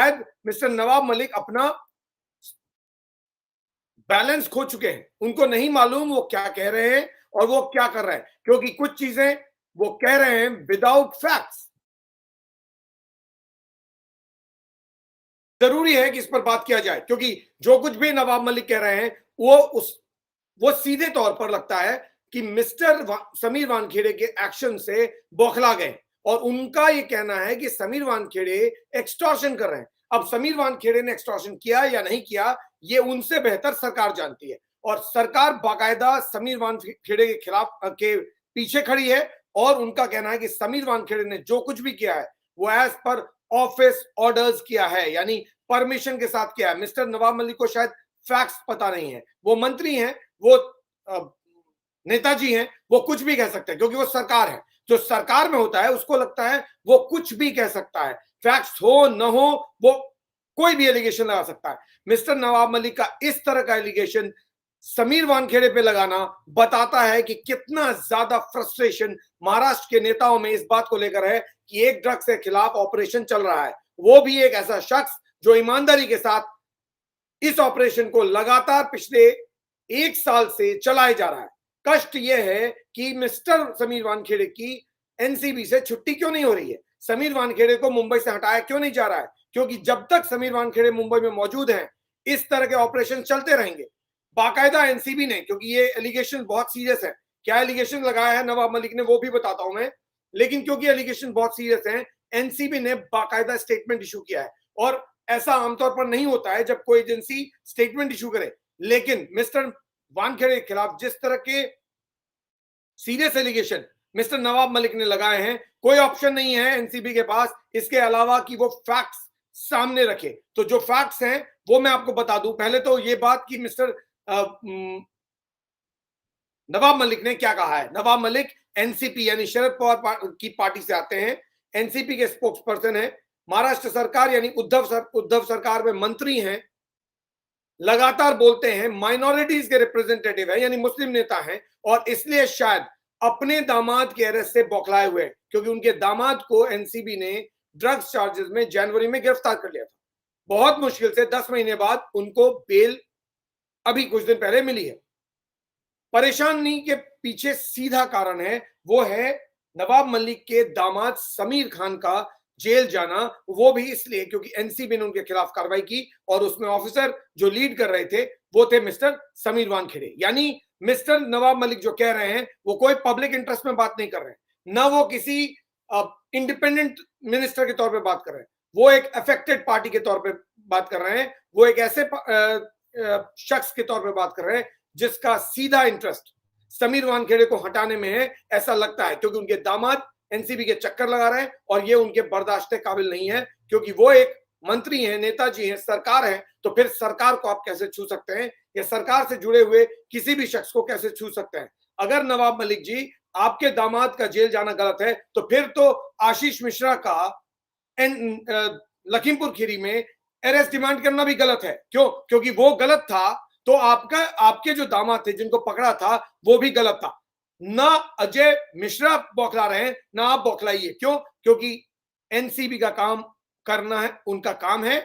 शायद मिस्टर नवाब मलिक अपना बैलेंस खो चुके हैं, उनको नहीं मालूम वो क्या कह रहे हैं और वो क्या कर रहे हैं, क्योंकि कुछ चीजें वो कह रहे हैं विदाउट फैक्ट्स। जरूरी है कि इस पर बात किया जाए, क्योंकि जो कुछ भी नवाब मलिक कह रहे हैं वो सीधे तौर पर लगता है कि मिस्टर समीर वानखेड़े के एक्शन से बौखला गए और उनका ये कहना है कि समीर वानखेड़े एक्सटॉर्शन कर रहे हैं। अब समीर वानखेड़े ने एक्सटॉर्शन किया या नहीं किया, ये उनसे बेहतर सरकार जानती है, और सरकार बाकायदा समीर वानखेड़े के खिलाफ के पीछे खड़ी है और उनका कहना है कि समीर वानखेड़े ने जो कुछ भी किया है वो एज पर ऑफिस ऑर्डर्स किया है, यानी परमिशन के साथ किया है। मिस्टर नवाब मलिक को शायद फैक्ट्स पता नहीं है, वो मंत्री हैं, वो नेताजी हैं, वो कुछ भी कह सकते हैं क्योंकि वो सरकार है। जो सरकार में होता है उसको लगता है वो कुछ भी कह सकता है, फैक्ट्स हो न हो वो कोई भी एलिगेशन लगा सकता है। मिस्टर नवाब मलिक का इस तरह का एलिगेशन समीर वानखेड़े पे लगाना बताता है कि कितना ज्यादा फ्रस्ट्रेशन महाराष्ट्र के नेताओं में इस बात को लेकर है कि एक ड्रग्स के खिलाफ ऑपरेशन चल रहा है, वो भी एक ऐसा शख्स जो ईमानदारी के साथ इस ऑपरेशन को लगातार पिछले 1 साल से चलाए जा रहा है। कष्ट यह है कि मिस्टर समीर वानखेड़े की एनसीबी से छुट्टी क्यों नहीं हो रही है, समीर वानखेड़े को मुंबई से हटाया क्यों नहीं जा रहा है, क्योंकि जब तक समीर वानखेड़े मुंबई में मौजूद हैं इस तरह के ऑपरेशन चलते रहेंगे। बाकायदा एनसीबी ने, क्योंकि ये एलिगेशन बहुत सीरियस है, क्या एलिगेशन लगाया है नवाब मलिक ने वो भी बताता हूं मैं, लेकिन क्योंकि एलिगेशन बहुत सीरियस है एनसीबी ने बाकायदा स्टेटमेंट इशू किया है। और ऐसा आमतौर पर नहीं होता है जब कोई एजेंसी स्टेटमेंट इशू करे, लेकिन मिस्टर वानखेड़े के खिलाफ जिस तरह के serious allegation mister Nawab Malik ने लगाए हैं, कोई ऑप्शन नहीं है एनसीबी के पास इसके अलावा कि वो फैक्ट्स सामने रखे। तो जो फैक्ट्स हैं वो मैं आपको बता दूं। पहले तो ये बात कि मिस्टर नवाब मलिक ने क्या कहा है। नवाब मलिक एनसीपी यानी शरद पवार की पार्टी से आते हैं, एनसीपी के स्पोक्स पर्सन है, महाराष्ट्र सरकार यानी उद्धव सरकार में मंत्री हैं, लगातार बोलते हैं, माइनॉरिटीज के रिप्रेजेंटेटिव है यानी मुस्लिम नेता हैं, और इसलिए शायद अपने दामाद के अरेस्ट से बौखलाए हुए, क्योंकि उनके दामाद को एनसीबी ने ड्रग्स चार्जेस में जनवरी में गिरफ्तार कर लिया था। बहुत मुश्किल से 10 महीने बाद उनको बेल अभी कुछ दिन पहले मिली है। परेशानी के पीछे सीधा कारण है, वो है नवाब मलिक के दामाद समीर खान का जेल जाना, वो भी इसलिए क्योंकि एनसीबी ने उनके खिलाफ कार्रवाई की और उसमें ऑफिसर जो लीड कर रहे थे वो थे मिस्टर समीर वानखेड़े। यानी मिस्टर नवाब मलिक जो कह रहे हैं वो कोई पब्लिक इंटरेस्ट में बात नहीं कर रहे हैं, ना वो किसी इंडिपेंडेंट मिनिस्टर के तौर पे बात कर रहे हैं, वो एक अफेक्टेड पार्टी के तौर पे बात कर रहे हैं, वो एक ऐसे शख्स के तौर पे बात कर रहे हैं जिसका सीधा इंटरेस्ट समीर वानखेड़े को हटाने में है, ऐसा लगता है, क्योंकि उनके दामाद एनसीबी के चक्कर लगा रहे हैं और ये उनके बर्दाश्त के काबिल नहीं है, क्योंकि वो एक मंत्री हैं, नेताजी हैं, सरकार है, तो फिर सरकार को आप कैसे छू सकते हैं, या सरकार से जुड़े हुए किसी भी शख्स को कैसे छू सकते हैं। अगर नवाब मलिक जी आपके दामाद का जेल जाना गलत है तो फिर तो आशीष मिश्रा का लखीमपुर खीरी में अरेस्ट डिमांड करना भी गलत है। क्यों? क्योंकि वो गलत था तो आपके जो दामाद थे जिनको पकड़ा था वो भी गलत था। ना अजय मिश्रा बौखला रहे हैं ना आप बौखलाइए। क्यों? क्योंकि एनसीबी का काम करना है, उनका काम है।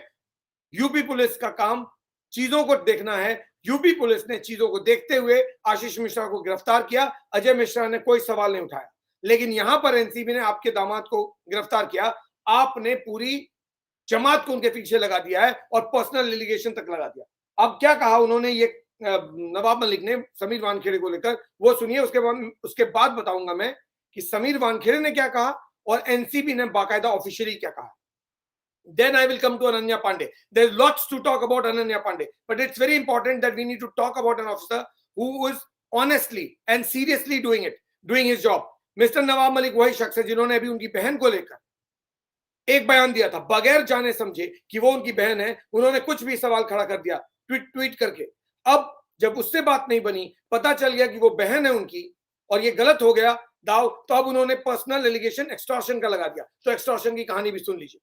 यूपी पुलिस का काम चीजों को देखना है। यूपी पुलिस ने चीजों को देखते हुए आशीष मिश्रा को गिरफ्तार किया, अजय मिश्रा ने कोई सवाल नहीं उठाया। लेकिन यहां पर एनसीबी ने आपके दामाद को गिरफ्तार किया, आपने पूरी जमात को उनके पीछे लगा दिया है और पर्सनल एलिगेशन तक लगा दिया। अब क्या कहा उन्होंने ये नवाब मलिक ने समीर वानखेड़े को लेकर, वो सुनिए, उसके बाद बताऊंगा मैं कि समीर वानखेड़े ने क्या कहा और एनसीबी ने बाकायदा ऑफिशियली क्या कहा। Then I will come to Ananya Pandey. There's lots to talk about Ananya Pandey, but it's very important that we need to talk about an officer who is honestly and seriously doing his job. Mr. Nawab Malik वही शख्स है जिन्होंने अभी उनकी बहन को लेकर एक बयान दिया था, बगैर जाने समझे कि वो उनकी बहन है, उन्होंने कुछ भी सवाल खड़ा कर दिया ट्वीट करके। अब जब उससे बात नहीं बनी, पता चल गया कि वो बहन है उनकी और ये गलत हो गया दाव, तो अब उन्होंने पर्सनल एलिगेशन एक्सटॉर्शन का लगा दिया। तो एक्सटॉर्शन की कहानी भी सुन लीजिए।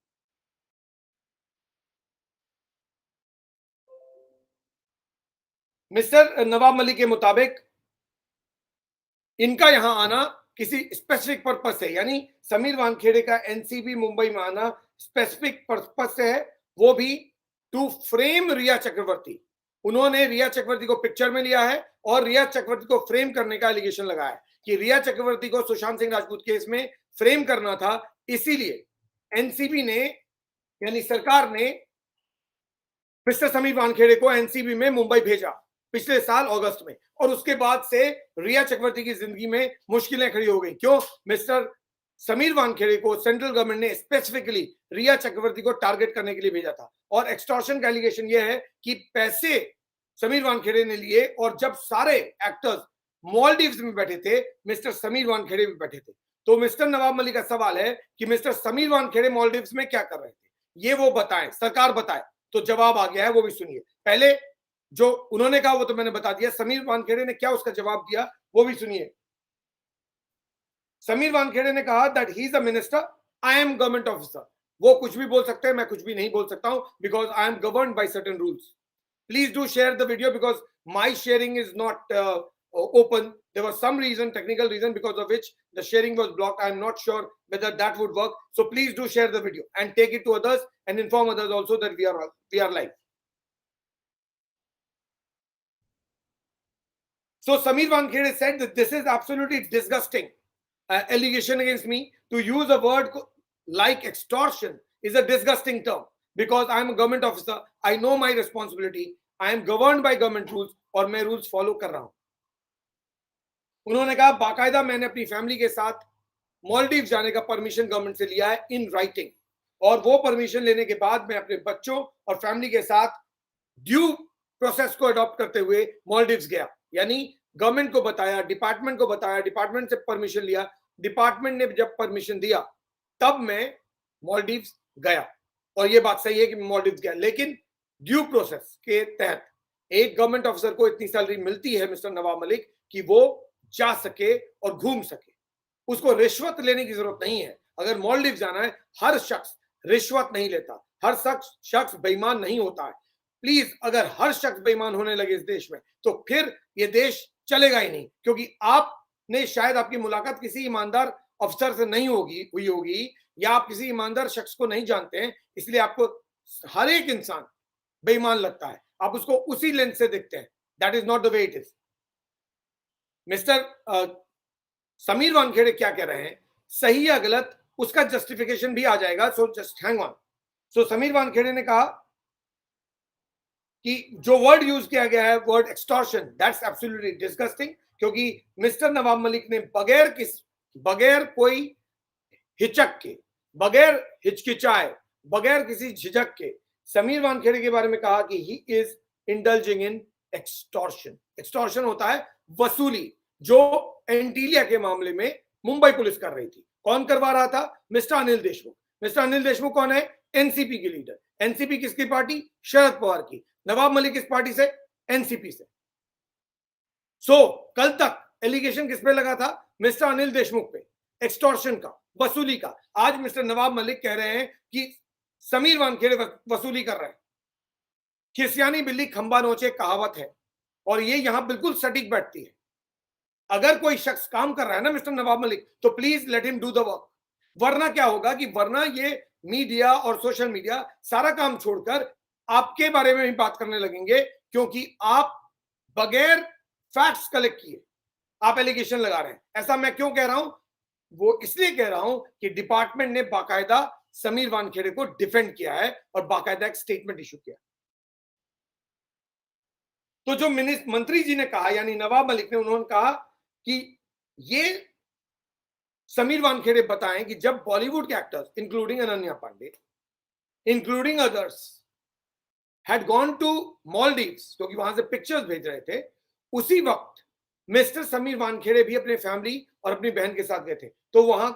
मिस्टर नवाब मलिक के मुताबिक इनका यहां आना किसी स्पेसिफिक पर्पस से, यानी समीर वानखेड़े का एनसीबी मुंबई में आना स्पेसिफिक पर्पस से है वो भी टू फ्रेम रिया चक्रवर्ती। उन्होंने रिया चक्रवर्ती को पिक्चर में लिया है और रिया चक्रवर्ती को फ्रेम करने का एलिगेशन लगाया है कि रिया चक्रवर्ती को सुशांत सिंह राजपूत केस में फ्रेम करना था, इसीलिए एनसीबी ने यानी सरकार ने मिस्टर समीर वानखेड़े को एनसीबी में मुंबई भेजा पिछले साल अगस्त में, और उसके बाद से रिया चक्रवर्ती की जिंदगी में मुश्किलें खड़ी हो गई। क्यों? मिस्टर समीर वानखेड़े को सेंट्रल गवर्नमेंट ने स्पेसिफिकली रिया चक्रवर्ती को टारगेट करने के लिए भेजा था, और एक्सटॉर्शन का एलिगेशन यह है कि पैसे समीर वानखेड़े ने लिए, और जब सारे एक्टर्स मॉलडीव्स में बैठे थे, मिस्टर समीर वानखेड़े भी बैठे थे। तो मिस्टर नवाब मलिक का सवाल है कि मिस्टर समीर वानखेड़े मॉलडीव्स में क्या कर रहे थे, ये वो बताएं, सरकार बताए। तो जवाब आ गया है, वो भी सुनिए। पहले जो उन्होंने कहा वो तो मैंने बता दिया, समीर वानखेड़े ने क्या उसका जवाब दिया वो भी सुनिए। समीर वानखेड़े ने कहा that he is a minister, I am government officer. वो कुछ भी बोल सकते हैं, मैं कुछ भी नहीं बोल सकता हूं, because I am governed by certain rules. Please do share the video because my sharing is not open. There was some reason, technical reason, because of which the sharing was blocked. I'm not sure whether that would work. So please do share the video and take it to others and inform others also that we are live. So Sameer Wankhede said that this is absolutely disgusting allegation against me. To use a word like extortion is a disgusting term. Because I am a government officer, I know my responsibility, I am governed by government rules और मैं rules follow कर रहा हूं। उन्होंने कहा बाकायदा मैंने अपनी फैमिली के साथ मालदीव जाने का परमिशन गवर्नमेंट से लिया है इन राइटिंग, और वो परमिशन लेने के बाद मैं अपने बच्चों और फैमिली के साथ ड्यू प्रोसेस को अडॉप्ट करते हुए मालदीव्स गया। यानी गवर्नमेंट को बताया, डिपार्टमेंट को बताया, डिपार्टमेंट से परमिशन लिया, डिपार्टमेंट ने जब परमिशन दिया तब मैं मालदीव्स गया। और ये बात सही है कि मालदीव्स गया, लेकिन ड्यू प्रोसेस के तहत एक गवर्नमेंट ऑफिसर को इतनी सैलरी मिलती है मिस्टर नवाब मलिक कि वो जा सके और घूम सके, उसको रिश्वत लेने की जरूरत नहीं है। अगर मालदीव्स जाना है, हर शख्स रिश्वत नहीं लेता, हर शख्स बेईमान नहीं होता है। प्लीज, अगर हर शख्स बेईमान होने लगे इस देश में तो फिर ये देश चलेगा ही नहीं, क्योंकि आपने शायद आपकी मुलाकात किसी ईमानदार अफसर से नहीं हुई होगी, या आप किसी ईमानदार शख्स को नहीं जानते हैं, इसलिए आपको हर एक इंसान बेईमान लगता है, आप उसको उसी लेंस से देखते हैं। That is not the way it is. Mister Sameer Wankhede क्या कह रहे हैं, सही या गलत, उसका जस्टिफिकेशन भी आ जाएगा, सो जस्ट हैंग ऑन। सो समीर वानखेड़े ने कहा कि जो वर्ड यूज किया गया है, word extortion, that's absolutely disgusting, क्योंकि मिस्टर नवाब मलिक ने बगैर कोई हिचक के, बगैर हिचकिचाए, बगैर किसी झिझक के समीर वानखेड़े के बारे में कहा कि he is indulging in extortion. Extortion होता है वसूली, जो एंटीलिया के मामले में मुंबई पुलिस कर रही थी। कौन करवा रहा था? मिस्टर अनिल देशमुख। मिस्टर अनिल देशमुख कौन है? एनसीपी के लीडर। एनसीपी किसकी पार्टी? शरद पवार की। नवाब मलिक किस पार्टी से? एनसीपी से। सो कल तक एलिगेशन किस पे लगा था? मिस्टर अनिल देशमुख पे, एक्सटॉर्शन का, वसूली का। आज मिस्टर नवाब मलिक कह रहे हैं कि समीर वानखेड़े वसूली कर रहे हैं। खिसियानी बिल्ली खंबा नोचे कहावत है, और ये यहां बिल्कुल सटीक बैठती है। अगर कोई शख्स काम कर रहा है ना मिस्टर नवाब मलिक, तो please let him do the work. वरना क्या होगा कि वरना ये मीडिया और सोशल मीडिया सारा काम छोड़कर आपके बारे में ही बात करने लगेंगे, क्योंकि आप बगैर फैक्ट्स कलेक्ट किए आप एलिगेशन लगा रहे हैं। ऐसा मैं क्यों कह रहा हूं? वो इसलिए कह रहा हूं कि डिपार्टमेंट ने बाकायदा समीर वानखेड़े को डिफेंड किया है और बाकायदा एक स्टेटमेंट इशू किया। तो जो मंत्री जी ने कहा, यानी नवाब मलिक ने, उन्होंने कहा कि ये समीर वानखेड़े बताएं कि जब बॉलीवुड के actors including Ananya Pandey, including others, had gone to Maldives, क्योंकि वहां से पिक्चर्स भेज रहे थे, उसी वक्त मिस्टर समीर वानखेड़े भी अपने फैमिली और अपनी बहन के साथ गए थे। तो वहां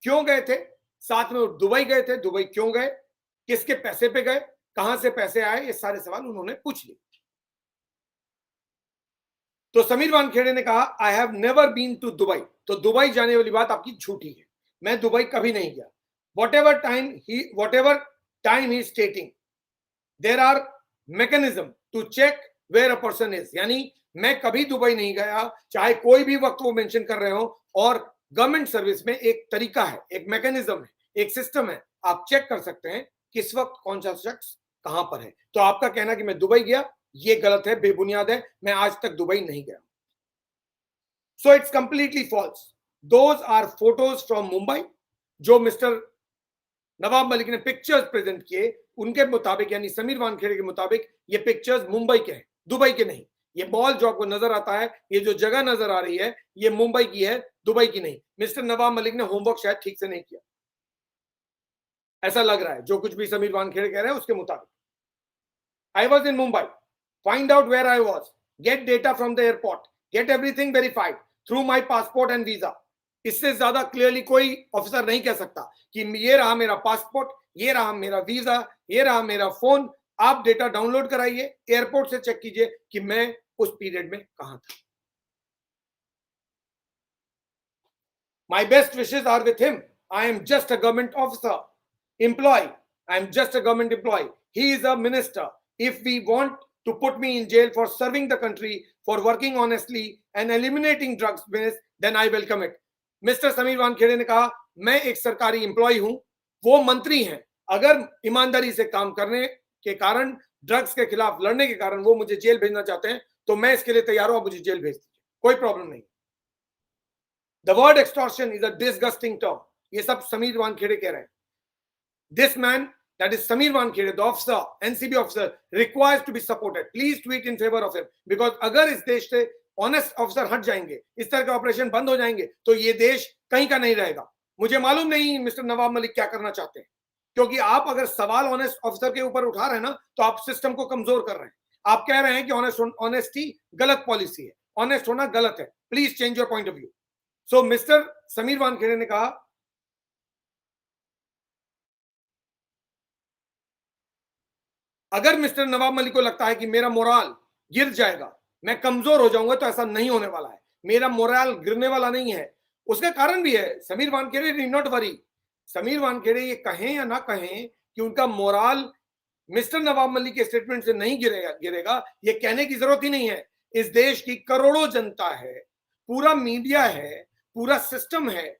क्यों गए थे? साथ में दुबई गए थे। दुबई क्यों गए? किसके पैसे पे गए? कहां से पैसे आए? ये सारे सवाल उन्होंने पूछ लिए। तो समीर वानखेड़े ने कहा I have never been to Dubai. तो दुबई जाने वाली बात आपकी झूठी है, मैं दुबई कभी नहीं गया। whatever time he is stating, there are mechanism to check where a person is। यानी मैं कभी दुबई नहीं गया, चाहे कोई भी वक्त वो मेंशन कर रहे हो। और गवर्नमेंट सर्विस में एक तरीका है, एक मैकेनिज्म है, एक सिस्टम है, आप चेक कर सकते हैं किस वक्त कौन सा शख्स कहां पर है। तो आपका कहना कि मैं दुबई गया, ये गलत है, बेबुनियाद है। मैं आज तक दुबई नहीं गया। So it's completely false. Those are photos from Mumbai, जो मिस्टर नवाब मलिक ने पिक्चर्स प्रेजेंट किए, उनके मुताबिक यानी समीर वानखेड़े के मुताबिक ये पिक्चर्स मुंबई के हैं, दुबई के नहीं। ये मॉल जो आपको नजर आता है, ये जो जगह नजर आ रही है, ये मुंबई की है, दुबई की नहीं। मिस्टर नवाब मलिक ने होमवर्क शायद ठीक से नहीं किया, ऐसा लग रहा है जो कुछ भी समीर वानखेड़े कह रहे हैं उसके मुताबिक। I was in Mumbai, find out where I was, get data from the airport, get everything verified through my passport and visa. इससे ज्यादा क्लियरली कोई ऑफिसर नहीं कह सकता कि ये रहा मेरा पासपोर्ट, ये रहा मेरा वीजा, ये रहा मेरा फोन। आप डेटा डाउनलोड कराइए, एयरपोर्ट से चेक कीजिए कि मैं उस पीरियड में कहां था। My best wishes are with him. I am just a government officer, employee. I am just a government employee. He is a minister. If we want to put me in jail for serving the country, for working honestly and eliminating drugs business, then I welcome it. Mister Sameer Wankhede ने कहा, मैं एक सरकारी employ हूं, वो मंत्री हैं। अगर ईमानदारी से काम करने के कारण, ड्रग्स के खिलाफ लड़ने के कारण वो मुझे जेल भेजना चाहते हैं, तो मैं इसके लिए तैयार हूं, मुझे जेल भेज दीजिए, कोई प्रॉब्लम नहीं। The word extortion is a disgusting term. ये सब समीर वानखेड़े कह रहे हैं। This man, that is Sameer Wankhede, the officer, NCB officer, requires to be supported. Please tweet in favor of him. Because अगर इस देश से ऑनेस्ट ऑफिसर हट जाएंगे, इस तरह के ऑपरेशन बंद हो जाएंगे, तो ये देश कहीं का नहीं रहेगा। मुझे मालूम नहीं मिस्टर नवाब मलिक क्या करना चाहते हैं, क्योंकि आप अगर सवाल ऑनेस्ट ऑफिसर के ऊपर उठा रहे हैं ना, तो आप सिस्टम को कमजोर कर रहे हैं। आप कह रहे हैं कि ऑनेस्टी गलत पॉलिसी है, ऑनेस्ट होना गलत है। Please change your point of view. So mister Sameer Wankhede ने कहा, अगर मिस्टर नवाब मलिक को लगता है कि मेरा मोराल गिर जाएगा, मैं कमजोर हो जाऊंगा, तो ऐसा नहीं होने वाला है। मेरा मोराल गिरने वाला नहीं है। उसका कारण भी है, Sameer Wankhede need not worry. Sameer Wankhede ये कहें या ना कहें कि उनका मोराल मिस्टर नवाब मलिक के स्टेटमेंट से नहीं गिरेगा, ये कहने की जरूरत ही नहीं है। इस देश की करोड़ों जनता है, पूरा मीडिया है, पूरा सिस्टम है,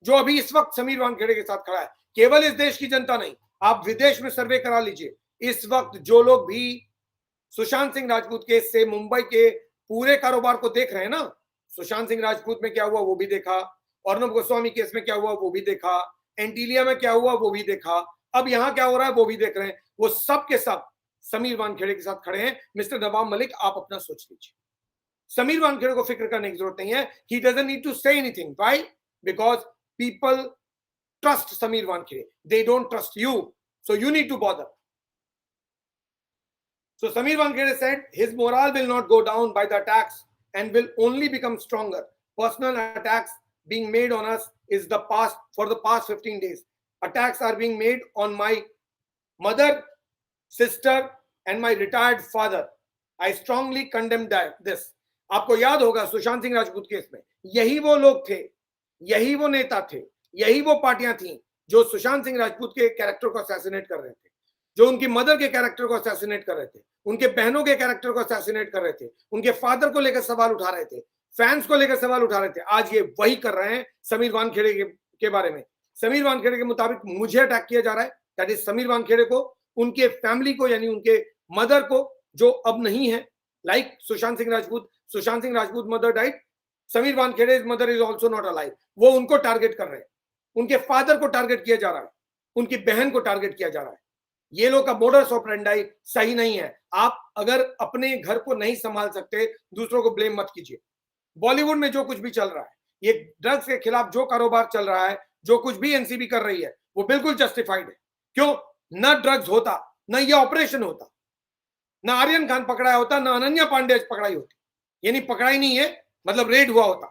जो अभी इस वक्त समीर वानखेड़े के साथ खड़ा है। केवल इस देश की जनता नहीं, आप विदेश में सर्वे करा लीजिए। इस वक्त जो लोग भी सुशांत सिंह राजपूत केस से मुंबई के पूरे कारोबार को देख रहे हैं ना, सुशांत सिंह राजपूत में क्या हुआ वो भी देखा, अर्नब गोस्वामी केस में क्या हुआ वो भी देखा, एंटीलिया में क्या हुआ वो भी देखा, अब यहां क्या हो रहा है वो भी देख रहे हैं। वो सब के सब समीर वानखेड़े के साथ खड़े हैं। मिस्टर नवाब मलिक, आप अपना सोच लीजिए। समीर वानखेड़े को फिक्र करने की जरूरत नहीं है। He doesn't need to say anything. Why? Because people trust Sameer Wankhede. They don't trust you. So you need to bother. So Sameer Wankhede said his morale will not go down by the attacks and will only become stronger. Personal attacks being made on us is for the past 15 days. Attacks are being made on my mother, sister and my retired father. I strongly condemn this. आपको याद होगा Sushant Singh Rajput case में यही वो लोग थे, यही वो नेता थे, यही वो पार्टियां थी जो सुशांत सिंह राजपूत के कैरेक्टर को असैसिनेट कर रहे थे, जो उनकी मदर के कैरेक्टर को असैसिनेट कर रहे थे, उनके बहनों के कैरेक्टर को असैसिनेट कर रहे थे, उनके फादर को लेकर सवाल उठा रहे थे, फैंस को लेकर सवाल उठा रहे थे। आज ये वही कर रहे हैं समीर वानखेड़े के बारे में। समीर वानखेड़े के मुताबिक मुझे अटैक किया जा रहा है, दैट इज समीर वानखेड़े को, उनके फैमिली को, यानी उनके मदर को जो अब नहीं है, like Sushant Singh Rajput mother died, Sameer Wankhede mother is also not alive. वो उनको टारगेट कर रहे हैं, उनके फादर को टारगेट किया जा रहा है, उनकी बहन को टारगेट किया जा रहा है। ये लोग का मोडस ऑपरेंडाई सही नहीं है। आप अगर अपने घर को नहीं संभाल सकते, दूसरों को ब्लेम मत कीजिए। बॉलीवुड में जो कुछ भी चल रहा है, ये ड्रग्स के खिलाफ जो कारोबार चल रहा है, जो कुछ भी एनसीबी कर रही है, वो बिल्कुल जस्टिफाइड है। क्यों? ना ड्रग्स होता, ना ये ऑपरेशन होता, ना आर्यन खान पकड़ाया होता, ना अनन्या पांडे पकड़ाई होती। यानी पकड़ाई नहीं है मतलब रेड हुआ होता।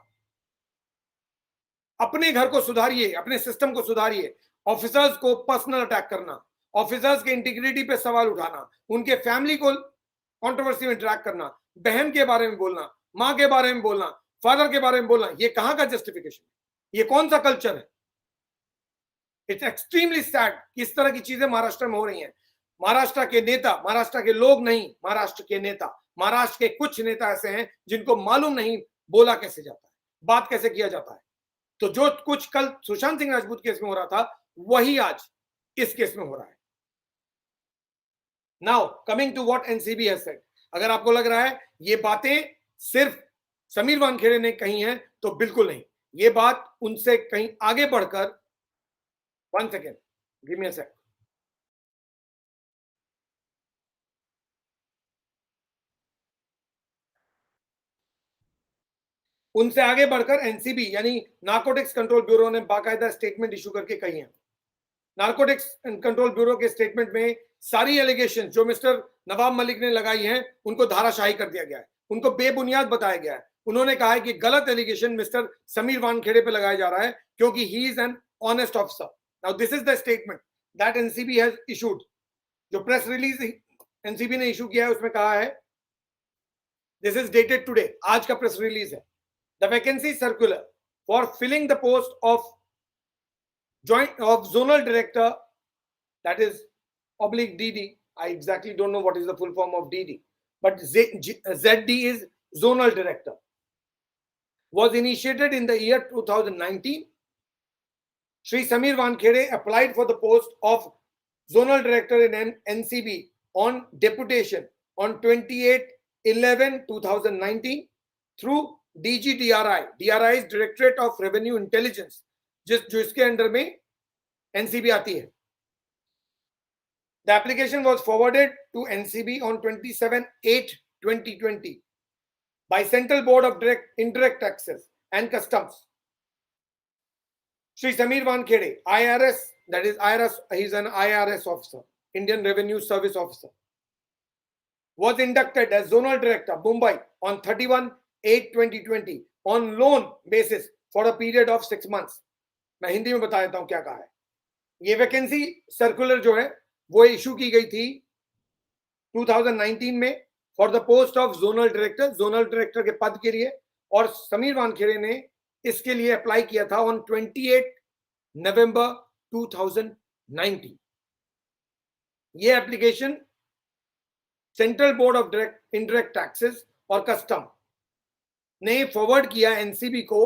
अपने घर को सुधारिए, अपने सिस्टम को सुधारिए। ऑफिसर्स को पर्सनल अटैक करना, ऑफिसर्स के इंटीग्रिटी पे सवाल उठाना, उनके फैमिली को कंट्रोवर्सी में ट्रैक करना, बहन के बारे में बोलना, मां के बारे में बोलना, फादर के बारे में बोलना, ये कहां का जस्टिफिकेशन? ये कौन सा कल्चर है? इट्स एक्सट्रीमली सैड कि इस तरह की चीजें महाराष्ट्र में हो रही हैं। महाराष्ट्र के नेता, महाराष्ट्र के लोग नहीं, महाराष्ट्र के नेता, महाराष्ट्र के कुछ नेता ऐसे हैं जिनको मालूम नहीं बोला कैसे जाता है, बात कैसे किया जाता है। तो जो कुछ कल सुशांत सिंह राजपूत केस में हो रहा था, वही आज इस केस में हो रहा है। Now coming to what NCB has said, अगर आपको लग रहा है ये बातें सिर्फ समीर वानखेड़े ने कही हैं, तो बिल्कुल नहीं, ये बात उनसे कहीं आगे बढ़कर, one second, give me a second, उनसे आगे बढ़कर एनसीबी यानी नार्कोटिक्स कंट्रोल ब्यूरो ने बाकायदा स्टेटमेंट इशू करके कही है। नार्कोटिक्स कंट्रोल ब्यूरो के स्टेटमेंट में सारी एलिगेशन जो मिस्टर नवाब मलिक ने लगाई हैं उनको धाराशाही कर दिया गया है, उनको बेबुनियाद बताया गया है। उन्होंने कहा है कि गलत एलिगेशन मिस्टर समीर वानखेड़े पे लगाया जा रहा है क्योंकि he is an honest officer. Now this is the statement that NCB has issued. जो प्रेस रिलीज एनसीबी ने इशू किया है उसमें कहा है, दिस इज डेटेड टुडे, आज का प्रेस रिलीज है, the vacancy circular for filling the post of joint of zonal director, that is oblique DD. I exactly don't know what is the full form of DD, but ZD is zonal director, was initiated in the year 2019. Shri Samir Wankhede applied for the post of zonal director in NCB on deputation on 28/11/2019 through DGDRI. DRI is Directorate of Revenue Intelligence, जिसके under में NCB आती है। The application was forwarded to NCB on 27/8/2020 by Central Board of Indirect Taxes and Customs. Shri Samir Wankhede, IRS, that is IRS, he is an IRS officer, Indian Revenue Service officer, was inducted as Zonal Director, Mumbai on 31/8/2020 on loan basis for a period of 6 months. मैं हिंदी में बता देता हूं क्या कहा है। ये vacancy circular जो है वो इशू की गई थी 2019 में for the post of zonal director, zonal director के पद के लिए, और समीर वानखेड़े ने इसके लिए अप्लाई किया था ऑन 28 नवंबर 2019। ये application central board of indirect taxes और कस्टम ने फॉरवर्ड किया एनसीबी को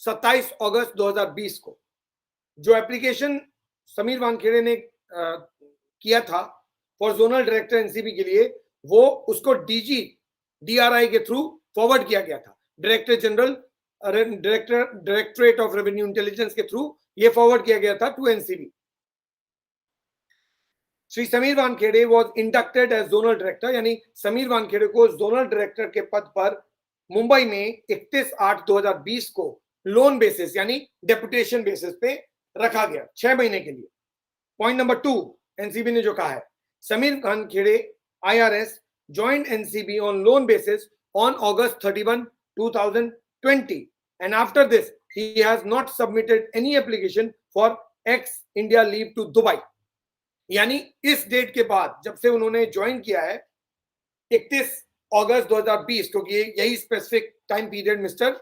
27 अगस्त 2020 को। जो एप्लीकेशन समीर वानखेड़े ने किया था फॉर जोनल डायरेक्टर एनसीबी के लिए, वो उसको DGDRI के थ्रू फॉरवर्ड किया गया था, director general directorate of revenue intelligence के थ्रू ये फॉरवर्ड किया गया था to NCB. Shri Sameer Wankhede was inducted as zonal director, यानी समीर वानखेड़े को जोनल डायरेक्टर के पद पर मुंबई में 31/8/2020 को लोन बेसिस यानी डेपुटेशन बेसिस पे रखा गया 6 महीने के लिए। पॉइंट नंबर 2, एनसीबी ने जो कहा है, Sameer Wankhede IRS joined NCB on loan basis on August 31, 2020, and after this he has not submitted any application for ex-India leave to Dubai. यानी इस डेट के बाद जब से उन्होंने ज्वाइन किया है 31 अगस्त 2020, क्योंकि यही specific time period mister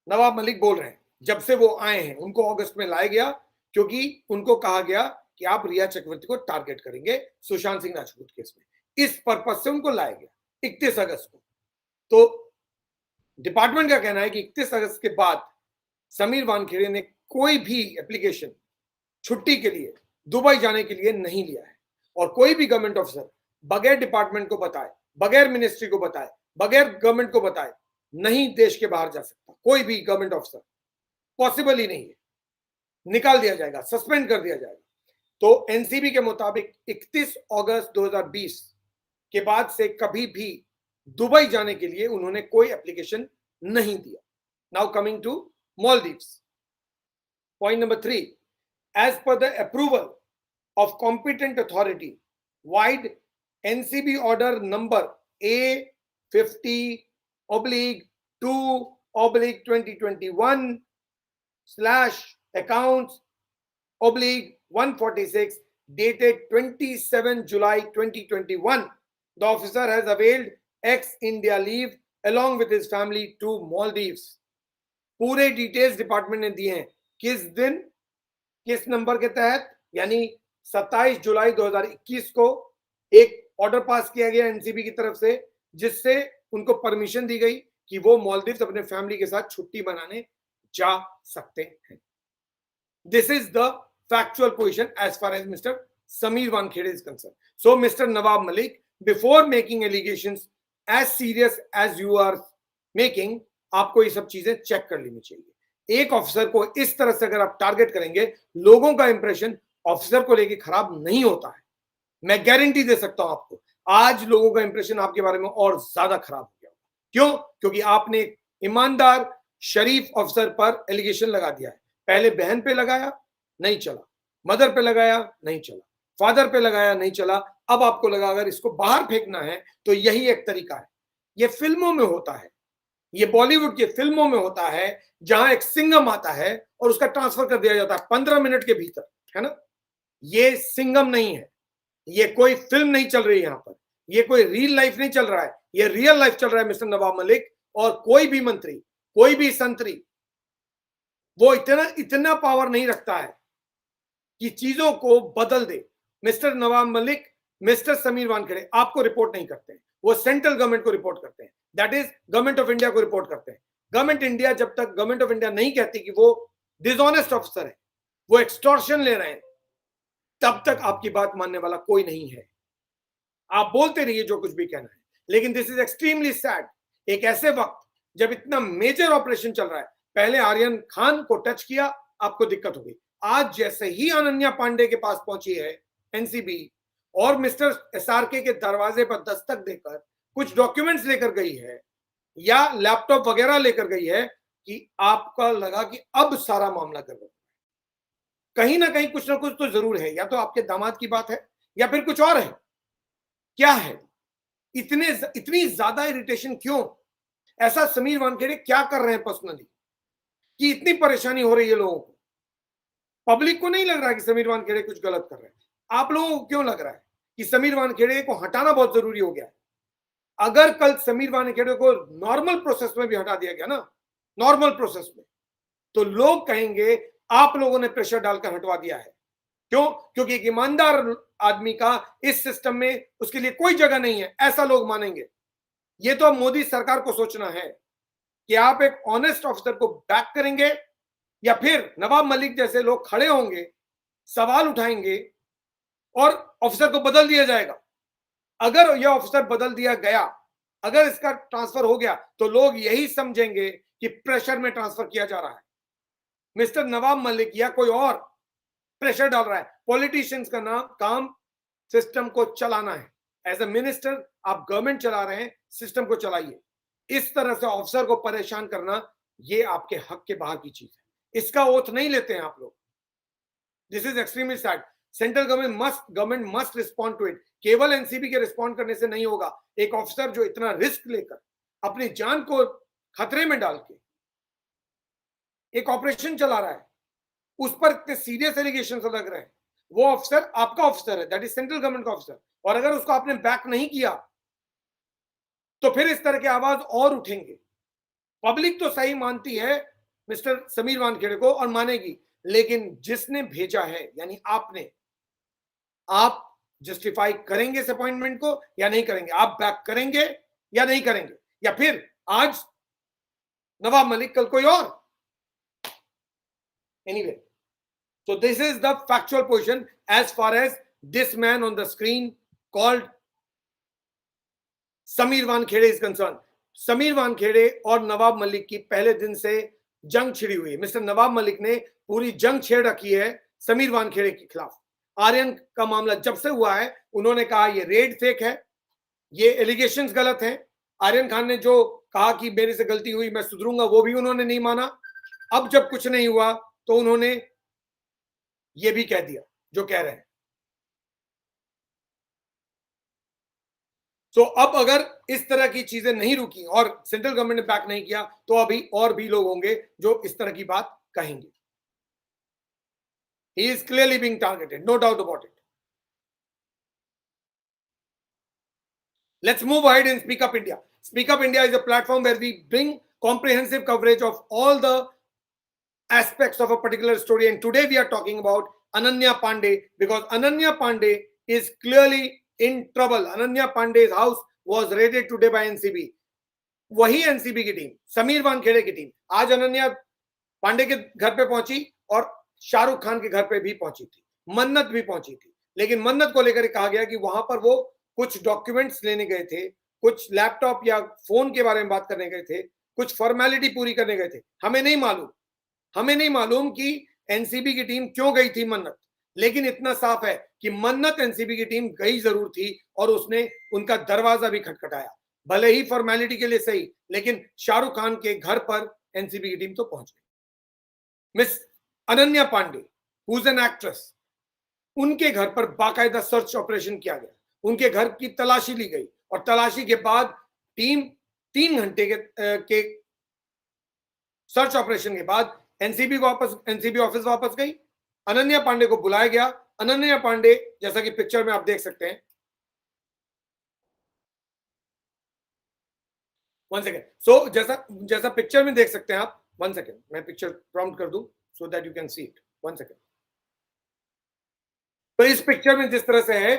Nawab Malik बोल रहे हैं, जब से वो आए हैं उनको अगस्त में लाया गया क्योंकि उनको कहा गया कि आप रिया चक्रवर्ती को टारगेट करेंगे सुशांत सिंह राजपूत केस में, इस पर्पज से उनको लाया गया 31 अगस्त को। तो डिपार्टमेंट का कहना है कि 31 अगस्त के बाद समीर वानखेड़े ने कोई भी एप्लीकेशन छुट्टी के लिए दुबई जाने के लिए नहीं लिया है, और कोई भी गवर्नमेंट ऑफिसर बगैर डिपार्टमेंट को बताए, बगैर मिनिस्ट्री को बताए, बगैर गवर्नमेंट को बताए नहीं देश के बाहर जा सकता। कोई भी गवर्नमेंट ऑफिसर पॉसिबल ही नहीं है, निकाल दिया जाएगा, सस्पेंड कर दिया जाएगा। तो एनसीबी के मुताबिक 31 अगस्त 2020 के बाद से कभी भी दुबई जाने के लिए उन्होंने कोई एप्लीकेशन नहीं दिया। Now coming to Maldives, point number 3, as per the approval of competent authority, wide NCB order number A50/2/2021/accounts/146 dated 27 July 2021, the officer has availed ex-India leave along with his family to Maldives. पूरे details department ने दिए हैं, किस दिन किस number के तहत, यानी 27 जुलाई 2021 को एक ऑर्डर पास किया गया एनसीबी की तरफ से, जिससे उनको परमिशन दी गई कि वो मालदीव्स अपने फैमिली के साथ छुट्टी मनाने जा सकते हैं। This is the factual position as far as mister Sameer Wankhede is concerned. So, Mr. Nawab Malik, before making allegations as serious as you are making, आपको ये सब चीजें चेक कर लेनी चाहिए. एक ऑफिसर को इस तरह से अगर आप टारगेट करेंगे, लोगों का इंप्रेशन ऑफिसर को लेके खराब नहीं होता है. मैं गारंटी दे सकता हूं आपको, आज लोगों का इंप्रेशन आपके बारे में और ज्यादा खराब हो गया. क्यों? क्योंकि आपने एक ईमानदार शरीफ ऑफिसर पर एलिगेशन लगा दिया है. पहले बहन पे लगाया, नहीं चला. मदर पे लगाया, नहीं चला. फादर पे लगाया, नहीं चला. अब आपको लगा अगर इसको बाहर फेंकना है तो यही एक तरीका है. ये फिल्मों में होता है, ये बॉलीवुड की फिल्मों में होता है, जहां एक सिंघम आता है और उसका ट्रांसफर कर दिया जाता है 15 मिनट के भीतर, है ना. ये सिंघम नहीं है, ये कोई फिल्म नहीं चल रही है यहां पर, ये कोई रियल लाइफ नहीं चल रहा है, ये रियल लाइफ चल रहा है मिस्टर नवाब मलिक. और कोई भी मंत्री, कोई भी संतरी, वो इतना पावर नहीं रखता है कि चीजों को बदल दे. मिस्टर नवाब मलिक, मिस्टर समीर वानखेड़े आपको रिपोर्ट नहीं करते हैं, वो सेंट्रल गवर्नमेंट को रिपोर्ट करते हैं. That is government of India को रिपोर्ट करते हैं. गवर्नमेंट इंडिया, जब तक गवर्नमेंट ऑफ इंडिया नहीं कहती कि वो डिसऑनेस्ट ऑफिसर है, वो एक्सटॉर्शन ले रहे हैं, तब तक आपकी बात मानने वाला कोई नहीं है. आप बोलते रहिए जो कुछ भी कहना है, लेकिन दिस इज एक्सट्रीमली सैड. एक ऐसे वक्त जब इतना मेजर ऑपरेशन चल रहा है, पहले आर्यन खान को टच किया, आपको दिक्कत हो गई. आज जैसे ही अनन्या पांडे के पास पहुंची है एनसीबी और मिस्टर एसआरके के दरवाजे पर दस्तक देकर कुछ डॉक्यूमेंट्स लेकर गई है या लैपटॉप वगैरह लेकर गई है, कि आपका लगा कि अब सारा मामला गड़बड़. कहीं ना कहीं कुछ ना कुछ तो जरूर है, या तो आपके दामाद की बात है या फिर कुछ और है. क्या है? इतनी ज्यादा इरिटेशन क्यों? ऐसा समीर वानखेड़े क्या कर रहे हैं पर्सनली कि इतनी परेशानी हो रही है लोगों को? पब्लिक को नहीं लग रहा है कि समीर वानखेड़े कुछ गलत कर रहे हैं. आप लोगों को क्यों लग रहा है कि समीर वानखेड़े को हटाना बहुत जरूरी हो गया है? अगर कल समीर वानखेड़े को नॉर्मल प्रोसेस में भी हटा दिया गया ना, नॉर्मल प्रोसेस में, तो लोग कहेंगे आप लोगों ने प्रेशर डालकर हटवा दिया है. क्यों? क्योंकि एक ईमानदार आदमी का इस सिस्टम में उसके लिए कोई जगह नहीं है, ऐसा लोग मानेंगे. ये तो मोदी सरकार को सोचना है कि आप एक ऑनेस्ट ऑफिसर को बैक करेंगे या फिर नवाब मलिक जैसे लोग खड़े होंगे, सवाल उठाएंगे और ऑफिसर को बदल दिया जाएगा. अगर यह ऑफिसर बदल दिया गया, अगर इसका ट्रांसफर हो गया, तो लोग यही समझेंगे कि प्रेशर में ट्रांसफर किया जा रहा है. मिस्टर नवाब मलिक या कोई और प्रेशर डाल रहा है. पॉलिटिशियंस का काम सिस्टम को चलाना है. एज अ मिनिस्टर आप गवर्नमेंट चला रहे हैं, सिस्टम को चलाइए. इस तरह से ऑफिसर को परेशान करना, ये आपके हक के बाहर की चीज है. इसका ओथ नहीं लेते हैं आप लोग. This is extremely sad. Central government must respond to it. केवल एनसीबी के रिस्पॉन्ड करने से नहीं होगा. एक ऑफिसर जो इतना रिस्क लेकर अपनी जान को खतरे में डाल के एक ऑपरेशन चला रहा है, उस पर इतने सीरियस एलिगेशन लग रहे हैं, वो ऑफिसर आपका ऑफिसर है, दैट इज सेंट्रल गवर्नमेंट का ऑफिसर. और अगर उसको आपने बैक नहीं किया तो फिर इस तरह के आवाज और उठेंगे. पब्लिक तो सही मानती है मिस्टर समीर वानखेड़े को और मानेगी, लेकिन जिसने भेजा है यानी आपने, आप जस्टिफाई करेंगे इस अपॉइंटमेंट को या नहीं करेंगे? आप बैक करेंगे या नहीं करेंगे? या फिर आज नवाब मलिक, कल कोई और? Anyway, so this is the factual position as far as this man on the screen called Sameer Wankhede is concerned. Sameer Wankhede और नवाब मलिक की पहले दिन से जंग छिड़ी हुई है. मिस्टर नवाब मलिक ने पूरी जंग छेड़ रखी है समीर वानखेड़े के खिलाफ. आर्यन का मामला जब से हुआ है, उन्होंने कहा ये रेड फेक है, ये एलिगेशंस गलत हैं. आर्यन खान ने जो कहा कि मेरे से गलती हुई, मैं सुधरूंगा, वो भी उन्होंने नहीं माना. अब जब कुछ नहीं हुआ तो उन्होंने ये भी कह दिया जो कह रहे हैं. तो अब अगर इस तरह की चीजें नहीं रुकी और सेंट्रल गवर्नमेंट ने बैक नहीं किया, तो अभी और भी लोग होंगे जो इस तरह की बात कहेंगे. He is clearly being targeted, no doubt about it. Let's move ahead in Speak Up India. Speak Up India is a platform where we bring comprehensive coverage of all the aspects of a particular story, and today we are talking about Ananya Pandey, because Ananya Pandey is clearly in trouble. Ananya Pandey's house was raided today by NCB. वही NCB की team, Sameer Wankhede की team, आज अनन्या पांडे के घर पे पहुंची और शाहरुख खान के घर पे भी पहुंची थी, मन्नत भी पहुंची थी. लेकिन मन्नत को लेकर कहा गया कि वहां पर वो कुछ डॉक्यूमेंट्स लेने गए थे, कुछ लैपटॉप या फोन के बारे में बात करने गए थे, कुछ फॉर्मेलिटी पूरी करने गए थे। हमें नहीं मालूम कि एनसीबी की टीम क्यों गई थी मन्नत, लेकिन इतना साफ है कि मन्नत एनसीबी की टीम गई जरूर थी और उसने उनका दरवाजा भी खटखटाया, भले ही फॉर्मेलिटी के लिए सही, लेकिन शाहरुख खान के घर पर एनसीबी की टीम तो पहुंच गई। Miss Ananya Pandey, who is an actress, उनके घर पर बाकायदा सर्च ऑपरेशन किया गया, उनके घर की तलाशी ली गई और तलाशी के बाद टीम 3 घंटे के सर्च ऑपरेशन के बाद एनसीबी ऑफिस वापस गई। अनन्या पांडे को बुलाया गया। अनन्या पांडे, जैसा कि पिक्चर में आप देख सकते हैं, वन सेकेंड, सो जैसा पिक्चर में देख सकते हैं आप, वन सेकेंड मैं पिक्चर प्रॉम्प्ट कर दूं so that you can see it, one second. तो इस पिक्चर में जिस तरह से है,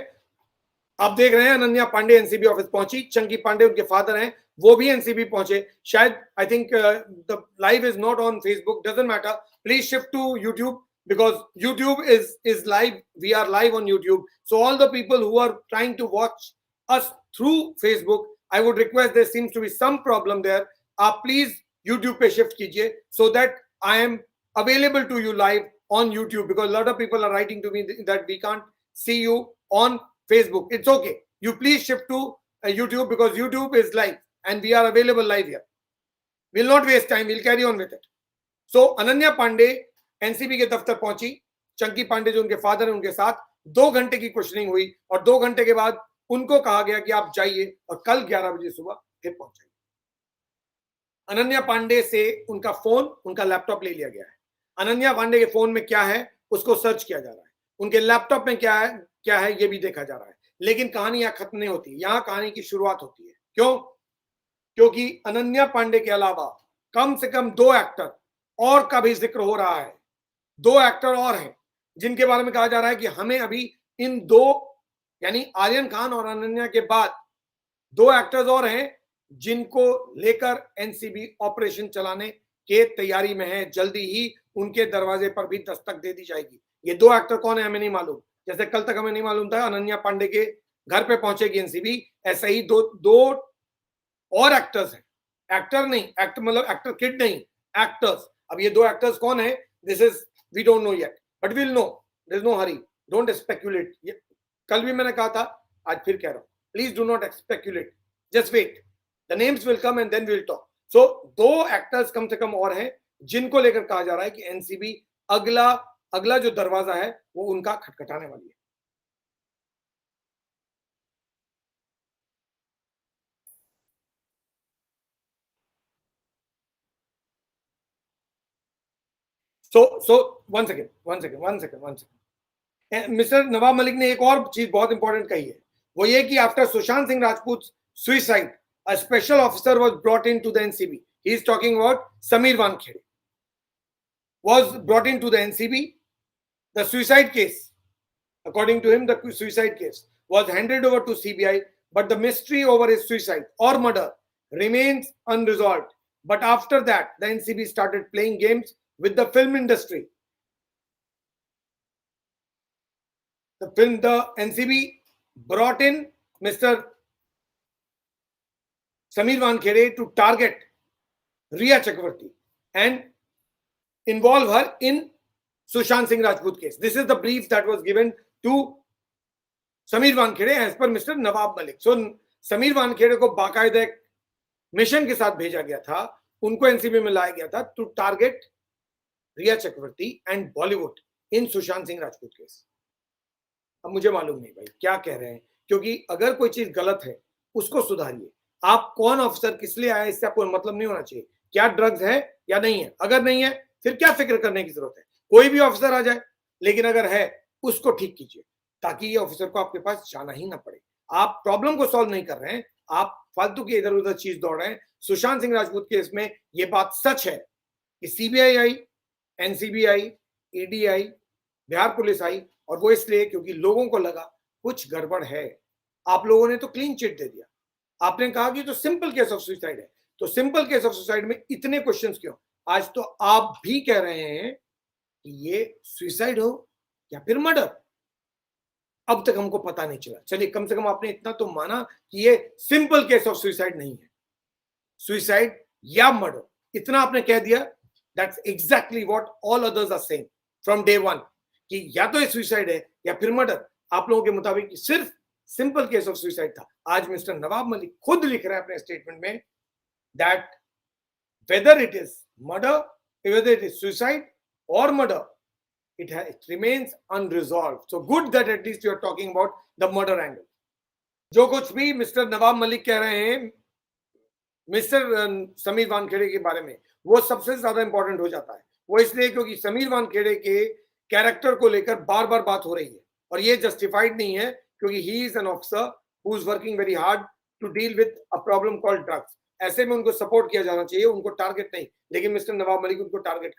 आप देख रहे हैं अनन्या पांडे एनसीबी ऑफिस पहुंची, चंकी पांडे उनके फादर हैं, वो भी एनसीबी पहुंचे। शायद I think the live is not on Facebook, doesn't matter, please shift to YouTube because YouTube is live. We are live on YouTube. So all the people who are trying to watch us through Facebook, I would request, there seems to be some problem there. आप please YouTube पे shift कीजिए so that I am available to you live on YouTube, because a lot of people are writing to me that we can't see you on Facebook. It's okay. You please shift to YouTube because YouTube is live and we are available live here. We'll not waste time. We'll carry on with it. So Ananya Pandey NCB के दफ्तर पहुंची, चंकी पांडे जो उनके father हैं उनके साथ 2 घंटे की क्वेश्चनिंग हुई और 2 घंटे के बाद उनको कहा गया कि आप जाइए और कल 11 बजे सुबह फिर पहुंचाइए। अनन्या पांडे से उनका फोन, उनका लैपटॉप ले लिया गया है। अनन्या पांडे के फोन में क्या है उसको सर्च किया जा रहा है, उनके लैपटॉप में क्या है ये भी देखा जा रहा है। लेकिन कहानी यहाँ खत्म नहीं होती, यहाँ कहानी की शुरुआत होती है। क्यों? क्योंकि अनन्या पांडे के अलावा कम से कम 2 एक्टर और का भी जिक्र हो रहा है। 2 एक्टर और हैं जिनके बारे में कहा जा रहा है कि हमें अभी इन 2, यानी आर्यन खान और अनन्या के बाद 2 एक्टर्स और हैं जिनको लेकर एनसीबी ऑपरेशन चलाने के तैयारी में है। जल्दी ही उनके दरवाजे पर भी दस्तक दे दी जाएगी। ये 2 एक्टर कौन है हमें नहीं मालूम, जैसे कल तक हमें नहीं मालूम था अनन्या पांडे के घर पे पहुंचेगी एनसीबी, ऐसे ही दो और एक्टर्स हैं। एक्टर नहीं, एक्टर मतलब एक्टर किड नहीं, एक्टर्स। अब ये 2 एक्टर्स कौन है, this is we don't know yet, but we'll know. There's no hurry, don't speculate. कल भी मैंने कहा था, आज फिर कह रहा हूं, please do not speculate, just wait, the names will come and then we'll talk. So 2 actors कम से कम और हैं जिनको लेकर कहा जा रहा है कि एनसीबी अगला जो दरवाजा है वो उनका खटखटाने वाली है। So one second. Mister Nawab Malik ने एक और चीज बहुत इंपॉर्टेंट कही है, वो ये कि after Sushant Singh Rajput suicide, a special officer was brought into the NCB. He is talking about Sameer Wankhede. Was brought into the NCB. The suicide case, according to him, the suicide case was handed over to CBI, but the mystery over his suicide or murder remains unresolved. But after that, the NCB started playing games with the film industry. The NCB brought in Mr. Sameer Wankhede to target Riya Chakravarti and involve her in Sushant Singh Rajput case. This is the brief that was given to Sameer Wankhede as per Mr. Nawab Malik. So Sameer Wankhede को बाकायदा एक mission के साथ भेजा गया था, उनको NCB में लाया गया था to target Rhea Chakraborty and Bollywood in Sushant Singh Rajput case. अब मुझे मालूम नहीं भाई क्या कह रहे हैं, क्योंकि अगर कोई चीज गलत है उसको सुधारिए। आप कौन ऑफिसर किस लिए आया इससे आपको मतलब नहीं होना चाहिए, क्या ड्रग्स है या नहीं है। अगर नहीं है फिर क्या फिक्र करने की जरूरत है, कोई भी ऑफिसर आ जाए, लेकिन अगर है उसको ठीक कीजिए ताकि ये ऑफिसर को आपके पास जाना ही ना पड़े। आप प्रॉब्लम को सॉल्व नहीं कर रहे हैं, आप फालतू की इधर उधर चीज दौड़ रहे हैं। सुशांत सिंह राजपूत केस में ये बात सच है कि सीबीआई आई, एनसीबी आई, ईडी आई, बिहार पुलिस आई, और वो इसलिए क्योंकि लोगों को लगा कुछ गड़बड़ है। आप लोगों ने तो क्लीन चिट दे दिया, आपने कहा कि तो सिंपल केस ऑफ सुसाइड है, तो सिंपल केस ऑफ सुसाइड में इतने क्वेश्चंस क्यों। आज तो आप भी कह रहे हैं कि ये सुसाइड हो या फिर मर्डर। अब तक हमको पता नहीं चला। चलिए कम से कम आपने इतना तो माना कि ये सिंपल केस ऑफ सुसाइड नहीं है, सुसाइड या मर्डर, इतना आपने कह दिया। That's exactly what all others are saying from day one, कि या तो ये सुसाइड है या फिर मर्डर। आप लोगों के मुताबिक सिर्फ सिंपल केस ऑफ सुसाइड था। आज मिस्टर नवाब मलिक खुद लिख रहे हैं अपने स्टेटमेंट में that whether it is murder, whether it is suicide और murder, it remains unresolved. So good that at least you are talking about the murder angle. जो कुछ भी मिस्टर नवाब मलिक कह रहे हैं मिस्टर समीर वानखेड़े के बारे में, वो सबसे ज्यादा इंपॉर्टेंट हो जाता है। वो इसलिए क्योंकि समीर वानखेड़े के कैरेक्टर को लेकर बार बार बात हो रही है और ये जस्टिफाइड नहीं है, क्योंकि he is an officer who is working very hard to deal with a problem called drugs. ऐसे में उनको सपोर्ट किया जाना चाहिए, उनको टारगेट नहीं। लेकिन मिस्टर नवाब मलिक उनको टारगेट